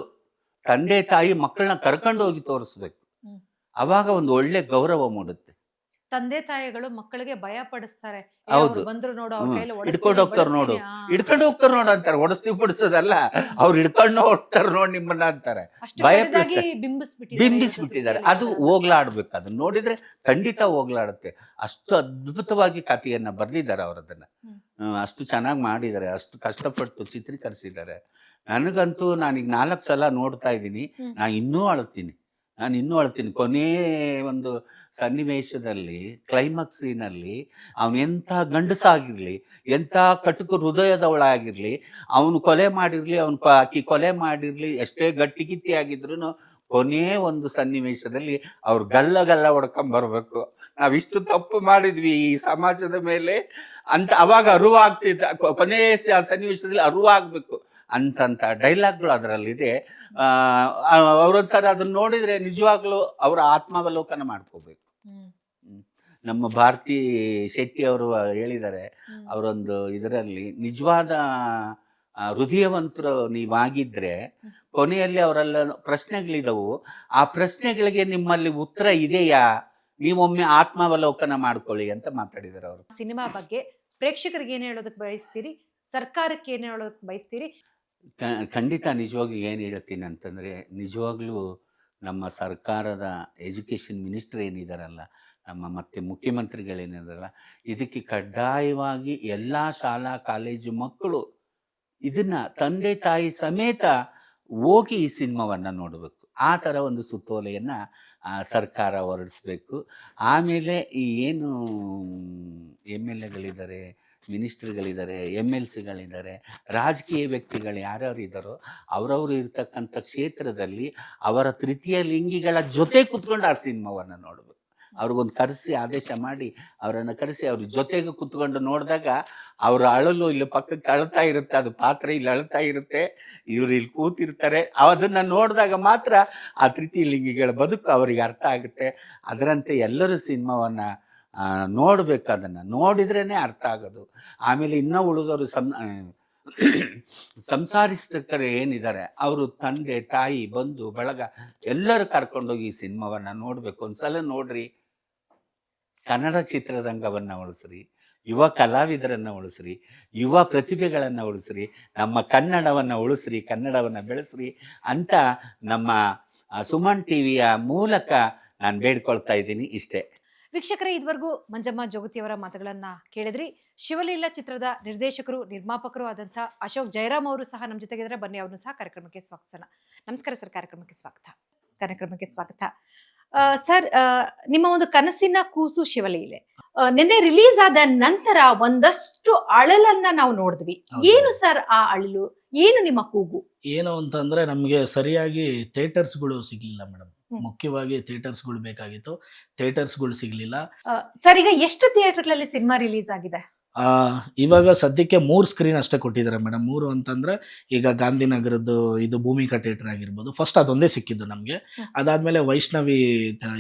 ತಂದೆ ತಾಯಿ ಮಕ್ಕಳನ್ನ ಕರ್ಕೊಂಡು ಹೋಗಿ ತೋರಿಸ್ಬೇಕು. ಅವಾಗ ಒಂದು ಒಳ್ಳೆ ಗೌರವ ಮೂಡುತ್ತೆ. ತಂದೆ ತಾಯಿಗಳು ಮಕ್ಕಳಿಗೆ ಭಯ ಪಡಿಸ್ತಾರೆ. ಹೌದು, ಹಿಡ್ಕೊಂಡು ಹೋಗ್ತಾರ ನೋಡು ಅಂತಾರೆ. ಹೊಡಿಸ್ತೀವಿ ಬಿಡಿಸೋದಲ್ಲ, ಅವ್ರು ಹಿಡ್ಕೊಂಡು ಹೋಗ್ತಾರ ನೋಡಿ ನಿಮ್ಮನ್ನ ಅಂತಾರೆ. ಭಯ ಬಿಂಬಿಸ್ಬಿಟ್ಟಿದ್ದಾರೆ. ಅದು ಹೋಗ್ಲಾಡ್ಬೇಕು. ಅದನ್ನ ನೋಡಿದ್ರೆ ಖಂಡಿತ ಹೋಗ್ಲಾಡುತ್ತೆ. ಅಷ್ಟು ಅದ್ಭುತವಾಗಿ ಕಥೆಯನ್ನ ಬರ್ದಿದ್ದಾರೆ ಅವರದನ್ನ. ಅಷ್ಟು ಚೆನ್ನಾಗಿ ಮಾಡಿದ್ದಾರೆ, ಅಷ್ಟು ಕಷ್ಟಪಟ್ಟು ಚಿತ್ರೀಕರಿಸಿದ್ದಾರೆ. ನನಗಂತೂ ನಾನೀಗ 4 ಸಲ ನೋಡ್ತಾ ಇದ್ದೀನಿ. ನಾನು ಇನ್ನೂ ಅಳ್ತೀನಿ. ಕೊನೇ ಒಂದು ಸನ್ನಿವೇಶದಲ್ಲಿ, ಕ್ಲೈಮ್ಯಾಕ್ಸ್ ಸೀನಲ್ಲಿ, ಅವನು ಎಂಥ ಗಂಡಸಾಗಿರಲಿ, ಎಂಥ ಕಟುಕು ಹೃದಯದವಳಾಗಿರಲಿ, ಅವನು ಕೊಲೆ ಮಾಡಿರಲಿ, ಆಕಿ ಕೊಲೆ ಮಾಡಿರಲಿ, ಎಷ್ಟೇ ಗಟ್ಟಿಗಿತ್ತಿ ಆಗಿದ್ರು ಕೊನೇ ಒಂದು ಸನ್ನಿವೇಶದಲ್ಲಿ ಅವ್ರು ಗಲ್ಲ ಹೊಡ್ಕೊಂಬರ್ಬೇಕು. ನಾವಿಷ್ಟು ತಪ್ಪು ಮಾಡಿದ್ವಿ ಈ ಸಮಾಜದ ಮೇಲೆ ಅಂತ ಅವಾಗ ಅರಿವಾಗ್ತಿದ್ದ. ಕೊನೆಯ ಸನ್ನಿವೇಶದಲ್ಲಿ ಅರಿವಾಗಬೇಕು. ಅಂತಂತ ಡೈಲಾಗ್ಗಳು ಅದರಲ್ಲಿದೆ. ಅವರೊಂದ್ಸರಿ ಅದನ್ನ ನೋಡಿದರೆ ನಿಜವಾಗ್ಲೂ ಅವರ ಆತ್ಮಾವಲೋಕನ ಮಾಡ್ಕೋಬೇಕು. ನಮ್ಮ ಭಾರತಿ ಶೆಟ್ಟಿ ಅವರು ಹೇಳಿದ್ದಾರೆ ಅವರೊಂದು ಇದರಲ್ಲಿ, ನಿಜವಾದ ಹೃದಯವಂತರು ನೀವಾಗಿದ್ರೆ ಕೊನೆಯಲ್ಲಿ ಅವರೆಲ್ಲ ಪ್ರಶ್ನೆಗಳಿದವು, ಆ ಪ್ರಶ್ನೆಗಳಿಗೆ ನಿಮ್ಮಲ್ಲಿ ಉತ್ತರ ಇದೆಯಾ, ನೀವೊಮ್ಮೆ ಆತ್ಮಾವಲೋಕನ ಮಾಡ್ಕೊಳ್ಳಿ ಅಂತ ಮಾತಾಡಿದ್ದಾರೆ ಅವರು. ಸಿನಿಮಾ ಬಗ್ಗೆ ಪ್ರೇಕ್ಷಕರಿಗೆ ಏನು ಹೇಳೋದಕ್ಕೆ ಬಯಸ್ತೀರಿ, ಸರ್ಕಾರಕ್ಕೆ ಏನು ಹೇಳೋದಕ್ಕೆ ಬಯಸ್ತೀರಿ? ಖಂಡಿತ ನಿಜವಾಗ್ಲೂ ಏನು ಹೇಳ್ತೀನಿ ಅಂತಂದರೆ, ನಿಜವಾಗ್ಲೂ ನಮ್ಮ ಸರ್ಕಾರದ ಎಜುಕೇಷನ್ ಮಿನಿಸ್ಟರ್ ಏನಿದಾರಲ್ಲ, ನಮ್ಮ ಮತ್ತು ಮುಖ್ಯಮಂತ್ರಿಗಳೇನಿದಾರಲ್ಲ, ಇದಕ್ಕೆ ಕಡ್ಡಾಯವಾಗಿ ಎಲ್ಲ ಶಾಲಾ ಕಾಲೇಜು ಮಕ್ಕಳು ಇದನ್ನು ತಂದೆ ತಾಯಿ ಸಮೇತ ಹೋಗಿ ಈ ಸಿನಿಮಾವನ್ನು ನೋಡಬೇಕು. ಆ ಥರ ಒಂದು ಸುತ್ತೋಲೆಯನ್ನು ಸರ್ಕಾರ ಹೊರಡಿಸ್ಬೇಕು. ಆಮೇಲೆ ಈ ಏನು MLAಗಳಿದ್ದಾರೆ, ಮಿನಿಸ್ಟ್ರುಗಳಿದ್ದಾರೆ, MLCಗಳಿದ್ದಾರೆ, ರಾಜಕೀಯ ವ್ಯಕ್ತಿಗಳು ಯಾರ್ಯಾರು ಇದ್ದಾರೋ ಅವರವರು ಇರ್ತಕ್ಕಂಥ ಕ್ಷೇತ್ರದಲ್ಲಿ ಅವರ ತೃತೀಯ ಲಿಂಗಿಗಳ ಜೊತೆ ಕೂತ್ಕೊಂಡು ಆ ಸಿನಿಮಾವನ್ನು ನೋಡಬೇಕು. ಅವ್ರಿಗೊಂದು ಕರೆಸಿ ಆದೇಶ ಮಾಡಿ ಅವರನ್ನು ಕರೆಸಿ ಅವ್ರ ಜೊತೆಗೆ ಕೂತ್ಕೊಂಡು ನೋಡಿದಾಗ ಅವರು ಅಳಲು ಇಲ್ಲಿ ಪಕ್ಕಕ್ಕೆ ಅಳ್ತಾ ಇರುತ್ತೆ, ಅದು ಪಾತ್ರ ಇಲ್ಲಿ ಅಳ್ತಾ ಇರುತ್ತೆ, ಇವರು ಇಲ್ಲಿ ಕೂತಿರ್ತಾರೆ. ಅದನ್ನು ನೋಡಿದಾಗ ಮಾತ್ರ ಆ ತೃತೀಯ ಲಿಂಗಿಗಳ ಬದುಕು ಅವರಿಗೆ ಅರ್ಥ ಆಗುತ್ತೆ. ಅದರಂತೆ ಎಲ್ಲರೂ ಸಿನಿಮಾವನ್ನು ನೋಡಬೇಕು, ಅದನ್ನು ನೋಡಿದ್ರೇ ಅರ್ಥ ಆಗೋದು. ಆಮೇಲೆ ಇನ್ನೂ ಉಳಿದವರು ಸಂಸಾರಿಸ್ತಕ್ಕರು ಏನಿದ್ದಾರೆ ಅವರು ತಂದೆ ತಾಯಿ ಬಂಧು ಬಳಗ ಎಲ್ಲರೂ ಕರ್ಕೊಂಡೋಗಿ ಈ ಸಿನಿಮಾವನ್ನು ನೋಡಬೇಕು. ಒಂದ್ಸಲ ನೋಡ್ರಿ. ಕನ್ನಡ ಚಿತ್ರರಂಗವನ್ನು ಉಳಿಸ್ರಿ, ಯುವ ಕಲಾವಿದರನ್ನು ಉಳಿಸ್ರಿ, ಯುವ ಪ್ರತಿಭೆಗಳನ್ನು ಉಳಿಸ್ರಿ, ನಮ್ಮ ಕನ್ನಡವನ್ನು ಉಳಿಸ್ರಿ, ಕನ್ನಡವನ್ನು ಬೆಳೆಸ್ರಿ ಅಂತ ನಮ್ಮ ಸುಮನ್ ಟಿವಿಯ ಮೂಲಕ ನಾನು ಬೇಡ್ಕೊಳ್ತಾ ಇದ್ದೀನಿ. ಇಷ್ಟೇ. ವೀಕ್ಷಕರೇ, ಇದುವರೆಗೂ ಮಂಜಮ್ಮ ಜೋಗತಿಯವರ ಮಾತುಗಳನ್ನ ಕೇಳಿದ್ರಿ. ಶಿವಲೀಲಾ ಚಿತ್ರದ ನಿರ್ದೇಶಕರು ನಿರ್ಮಾಪಕರು ಆದಂಥ ಅಶೋಕ್ ಜಯರಾಮ್ ಅವರು ಸಹ ನಮ್ಮ ಜೊತೆಗಿದ್ದಾರೆ. ಬನ್ನಿ, ಅವ್ರನ್ನು ಸಹ ಕಾರ್ಯಕ್ರಮಕ್ಕೆ ಸ್ವಾಗತಿಸೋಣ. ನಮಸ್ಕಾರ ಸರ್, ಕಾರ್ಯಕ್ರಮಕ್ಕೆ ಸ್ವಾಗತ. ಸರ್, ನಿಮ್ಮ ಒಂದು ಕನಸಿನ ಕೂಸು ಶಿವಲೀಲೆ ನಿನ್ನೆ ರಿಲೀಸ್ ಆದ ನಂತರ ಒಂದಷ್ಟು ಅಳಲನ್ನ ನಾವು ನೋಡಿದ್ವಿ. ಏನು ಸರ್ ಆ ಅಳಲು, ಏನು ನಿಮ್ಮ ಕೂಗು? ಏನು ಅಂತಂದ್ರೆ ನಮ್ಗೆ ಸರಿಯಾಗಿ ಥಿಯೇಟರ್ಸ್ಗಳು ಸಿಗ್ಲಿಲ್ಲ ಮೇಡಮ್. ಮುಖ್ಯವಾಗಿ ಥಿಯೇಟರ್ಸ್ಗಳು ಬೇಕಾಗಿತ್ತು, ಥಿಯೇಟರ್ಸ್ಗಳು ಸಿಗ್ಲಿಲ್ಲ. ಸರ್, ಈಗ ಎಷ್ಟು ಥಿಯೇಟರ್ಗಳಲ್ಲಿ ಸಿನಿಮಾ ರಿಲೀಸ್ ಆಗಿದೆ? ಇವಾಗ ಸದ್ಯಕ್ಕೆ 3 ಸ್ಕ್ರೀನ್ ಅಷ್ಟೇ ಕೊಟ್ಟಿದ್ದಾರೆ ಮೇಡಮ್. 3 ಅಂತಂದ್ರೆ ಈಗ ಗಾಂಧಿನಗರದ್ದು ಇದು ಭೂಮಿಕಾ ಥಿಯೇಟರ್ ಆಗಿರ್ಬೋದು, ಫಸ್ಟ್ ಅದೊಂದೇ ಸಿಕ್ಕಿದ್ದು ನಮಗೆ. ಅದಾದ್ಮೇಲೆ ವೈಷ್ಣವಿ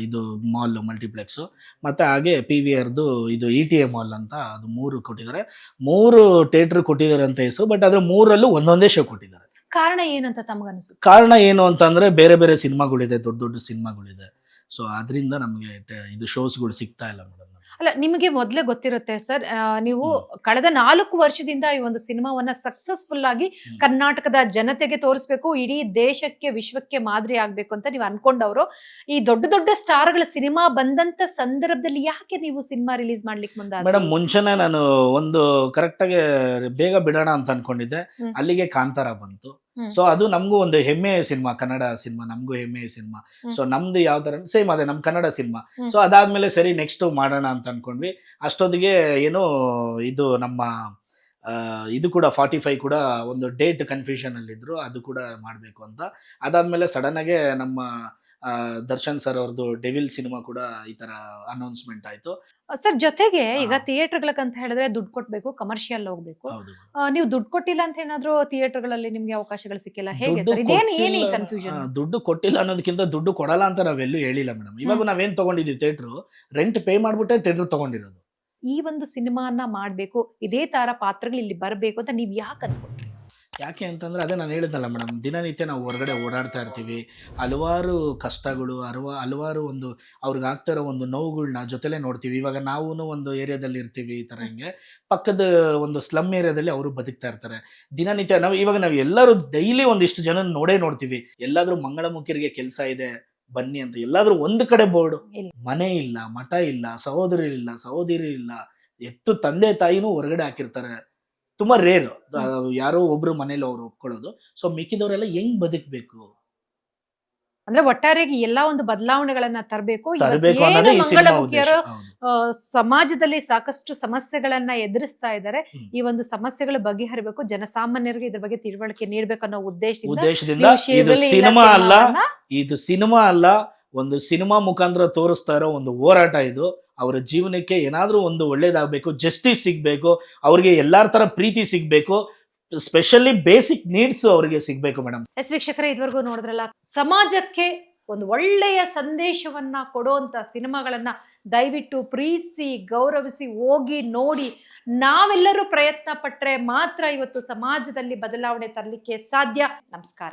ಇದು ಮಾಲ್ ಮಲ್ಟಿಪ್ಲೆಕ್ಸು, ಮತ್ತೆ ಹಾಗೆ PVRದು ಇದು ETA ಮಾಲ್ ಅಂತ ಅದು 3 ಕೊಟ್ಟಿದ್ದಾರೆ. 3 ಥಿಯೇಟರ್ ಕೊಟ್ಟಿದ್ದಾರೆ ಅಂತ ಹೆಸರು, ಬಟ್ ಅದ್ರ 3ರಲ್ಲೂ ಒಂದೊಂದೇ ಶೋ ಕೊಟ್ಟಿದ್ದಾರೆ. ಕಾರಣ ಏನು ಅಂತ ತಮಗನ್ನಿಸುತ್ತೆ? ಕಾರಣ ಏನು ಅಂತಂದ್ರೆ ಬೇರೆ ಬೇರೆ ಸಿನಿಮಾಗಳಿದೆ, ದೊಡ್ಡ ದೊಡ್ಡ ಸಿನಿಮಾಗಳಿದೆ. ಸೊ ಅದರಿಂದ ನಮಗೆ ಇದು ಶೋಸ್ಗಳು ಸಿಗ್ತಾ ಇಲ್ಲ ಮೇಡಮ್. ಅಲ್ಲ, ನಿಮಗೆ ಮೊದಲೇ ಗೊತ್ತಿರುತ್ತೆ ಸರ್, ನೀವು ಕಳೆದ 4 ವರ್ಷದಿಂದ ಈ ಒಂದು ಸಿನಿಮಾವನ್ನ ಸಕ್ಸಸ್ಫುಲ್ ಆಗಿ ಕರ್ನಾಟಕದ ಜನತೆಗೆ ತೋರಿಸ್ಬೇಕು, ಇಡೀ ದೇಶಕ್ಕೆ ವಿಶ್ವಕ್ಕೆ ಮಾದರಿ ಆಗ್ಬೇಕು ಅಂತ ನೀವು ಅನ್ಕೊಂಡವರು. ಈ ದೊಡ್ಡ ದೊಡ್ಡ ಸ್ಟಾರ್ಗಳ ಸಿನಿಮಾ ಬಂದಂತ ಸಂದರ್ಭದಲ್ಲಿ ಯಾಕೆ ನೀವು ಸಿನಿಮಾ ರಿಲೀಸ್ ಮಾಡ್ಲಿಕ್ಕೆ ಮುಂದೆ? ಮೇಡಮ್, ಮುಂಚೆನೆ ನಾನು ಒಂದು ಕರೆಕ್ಟ್ ಆಗಿ ಬೇಗ ಬಿಡೋಣ ಅಂತ ಅನ್ಕೊಂಡಿದ್ದೆ. ಅಲ್ಲಿಗೆ ಕಾಂತಾರ ಬಂತು. ಸೊ ಅದು ನಮಗೂ ಒಂದು ಹೆಮ್ಮೆಯ ಸಿನಿಮಾ, ಕನ್ನಡ ಸಿನಿಮಾ, ನಮಗೂ ಹೆಮ್ಮೆಯ ಸಿನಿಮಾ. ಸೊ ನಮ್ದು ಯಾವ ತರ ಸೇಮ್ ಅದೇ ನಮ್ ಕನ್ನಡ ಸಿನಿಮಾ. ಸೊ ಅದಾದ್ಮೇಲೆ ಸರಿ ನೆಕ್ಸ್ಟ್ ಮಾಡೋಣ ಅಂತ ಅನ್ಕೊಂಡ್ವಿ. ಅಷ್ಟೊತ್ತಿಗೆ ಏನು ಇದು ನಮ್ಮ ಇದು ಕೂಡ 45 ಕೂಡ ಒಂದು ಡೇಟ್ ಕನ್ಫ್ಯೂಷನ್ ಅಲ್ಲಿ ಇದ್ರು, ಅದು ಕೂಡ ಮಾಡ್ಬೇಕು ಅಂತ. ಅದಾದ್ಮೇಲೆ ಸಡನ್ ಆಗಿ ನಮ್ಮ ದರ್ಶನ್ ಸರ್ ಅವ್ರದ್ದು ಡೆವಿಲ್ ಸಿನಿಮಾ ಕೂಡ ಈ ತರ ಅನೌನ್ಸ್ಮೆಂಟ್ ಆಯ್ತು ಸರ್. ಜೊತೆಗೆ ಈಗ ಥಿಯೇಟರ್ಗಳಂತ ಹೇಳಿದ್ರೆ ದುಡ್ಡು ಕೊಟ್ಬೇಕು, ಕಮರ್ಷಿಯಲ್ ಹೋಗ್ಬೇಕು. ನೀವು ದುಡ್ಡು ಕೊಟ್ಟಿಲ್ಲ ಅಂತ ಏನಾದ್ರು ಥಿಯೇಟರ್ಗಳಲ್ಲಿ ನಿಮ್ಗೆ ಅವಕಾಶಗಳು ಸಿಕ್ಕಿಲ್ಲ, ಹೇಗೆ ಸರ್? ಇದೇನು ಏನು ಈ ಕನ್ಫ್ಯೂಷನ್? ದುಡ್ಡು ಕೊಟ್ಟಿಲ್ಲ ಅನ್ನೋದಕ್ಕಿಂತ ದುಡ್ಡು ಕೊಡಲ್ಲ ಅಂತ ನಾವೆಲ್ಲೂ ಹೇಳಿಲ್ಲ ಮೇಡಮ್. ಇವಾಗ ನಾವೇನ್ ತಗೊಂಡಿದೀವಿ, ಥಿಯೇಟರ್ ರೆಂಟ್ ಪೇ ಮಾಡ್ಬಿಟ್ಟೆ ಥಿಯೇಟರ್ ತಗೊಂಡಿರೋದು. ಈ ಒಂದು ಸಿನಿಮಾನ ಮಾಡ್ಬೇಕು, ಇದೇ ತರ ಪಾತ್ರಗಳು ಇಲ್ಲಿ ಬರಬೇಕು ಅಂತ ನೀವ್ ಯಾಕೆ ಅನ್ಕೊಂಡ್ರಿ? ಯಾಕೆ ಅಂತಂದ್ರೆ ಅದೇ ನಾನು ಹೇಳಿದ್ನಲ್ಲ ಮೇಡಮ್, ದಿನನಿತ್ಯ ನಾವು ಹೊರಗಡೆ ಓಡಾಡ್ತಾ ಇರ್ತೀವಿ, ಹಲವಾರು ಕಷ್ಟಗಳು, ಹಲವಾರು ಒಂದು ಅವ್ರಿಗೆ ಆಗ್ತಾ ಇರೋ ಒಂದು ನೋವುಗಳನ್ನ ಜೊತೆಲೇ ನೋಡ್ತೀವಿ. ಇವಾಗ ನಾವು ಒಂದು ಏರಿಯಾದಲ್ಲಿ ಇರ್ತೀವಿ, ಈ ಥರ ಹಿಂಗೆ ಪಕ್ಕದ ಒಂದು ಸ್ಲಮ್ ಏರಿಯಾದಲ್ಲಿ ಅವರು ಬದುಕ್ತಾ ಇರ್ತಾರೆ. ದಿನನಿತ್ಯ ನಾವು ಎಲ್ಲರೂ ಡೈಲಿ ಒಂದಿಷ್ಟು ಜನ ನೋಡ್ತೀವಿ. ಎಲ್ಲಾದ್ರೂ ಮಂಗಳಮುಖಿಯರಿಗೆ ಕೆಲಸ ಇದೆ ಬನ್ನಿ ಅಂತ ಎಲ್ಲಾದ್ರೂ ಒಂದು ಕಡೆ ಬೋರ್ಡು, ಮನೆ ಇಲ್ಲ, ಮಠ ಇಲ್ಲ, ಸಹೋದರಿ ಇಲ್ಲ, ಎತ್ತು ತಂದೆ ತಾಯಿನೂ ಹೊರಗಡೆ ಹಾಕಿರ್ತಾರೆ. ತುಂಬಾ ರೇರ್, ಯಾರೋ ಒಬ್ರು ಮನೇಲಿ ಅವ್ರು ಒಪ್ಕೊಳ್ಳೋದು. ಸೊ ಮಿಕ್ಕಿದವರೆಲ್ಲ ಹೆಂಗ್ ಬದುಕ್ಬೇಕು ಅಂದ್ರೆ ಒಟ್ಟಾರೆಯಾಗಿ ಎಲ್ಲಾ ಒಂದು ಬದಲಾವಣೆಗಳನ್ನ ತರಬೇಕು. ಸಮಾಜದಲ್ಲಿ ಸಾಕಷ್ಟು ಸಮಸ್ಯೆಗಳನ್ನ ಎದುರಿಸ್ತಾ ಇದ್ದಾರೆ. ಈ ಒಂದು ಸಮಸ್ಯೆಗಳು ಬಗೆಹರಿಬೇಕು, ಜನಸಾಮಾನ್ಯರಿಗೆ ಇದ್ರ ಬಗ್ಗೆ ತಿಳುವಳಿಕೆ ನೀಡ್ಬೇಕು ಅನ್ನೋ ಉದ್ದೇಶದಿಂದ ಇದು ಸಿನಿಮಾ ಅಲ್ಲ, ಒಂದು ಸಿನಿಮಾ ಮುಖಾಂತರ ತೋರಿಸ್ತಾ ಇರೋ ಒಂದು ಹೋರಾಟ ಇದು. ಅವರ ಜೀವನಕ್ಕೆ ಏನಾದ್ರೂ ಒಂದು ಒಳ್ಳೇದಾಗಬೇಕು, ಜಸ್ಟಿಸ್ ಸಿಗ್ಬೇಕು, ಅವ್ರಿಗೆ ಎಲ್ಲಾರ ತರ ಪ್ರೀತಿ ಸಿಗ್ಬೇಕು, ಸ್ಪೆಷಲಿ ಬೇಸಿಕ್ ನೀಡ್ಸ್ ಅವರಿಗೆ ಸಿಗ್ಬೇಕು ಮೇಡಮ್. ಎಸ್ ವೀಕ್ಷಕರೇ, ಇದುವರೆಗೂ ನೋಡಿದ್ರಲ್ಲ, ಸಮಾಜಕ್ಕೆ ಒಂದು ಒಳ್ಳೆಯ ಸಂದೇಶವನ್ನ ಕೊಡುವಂತ ಸಿನಿಮಾಗಳನ್ನ ದಯವಿಟ್ಟು ಪ್ರೀತಿಸಿ, ಗೌರವಿಸಿ, ಹೋಗಿ ನೋಡಿ. ನಾವೆಲ್ಲರೂ ಪ್ರಯತ್ನ ಪಟ್ಟರೆ ಮಾತ್ರ ಇವತ್ತು ಸಮಾಜದಲ್ಲಿ ಬದಲಾವಣೆ ತರಲಿಕ್ಕೆ ಸಾಧ್ಯ. ನಮಸ್ಕಾರ.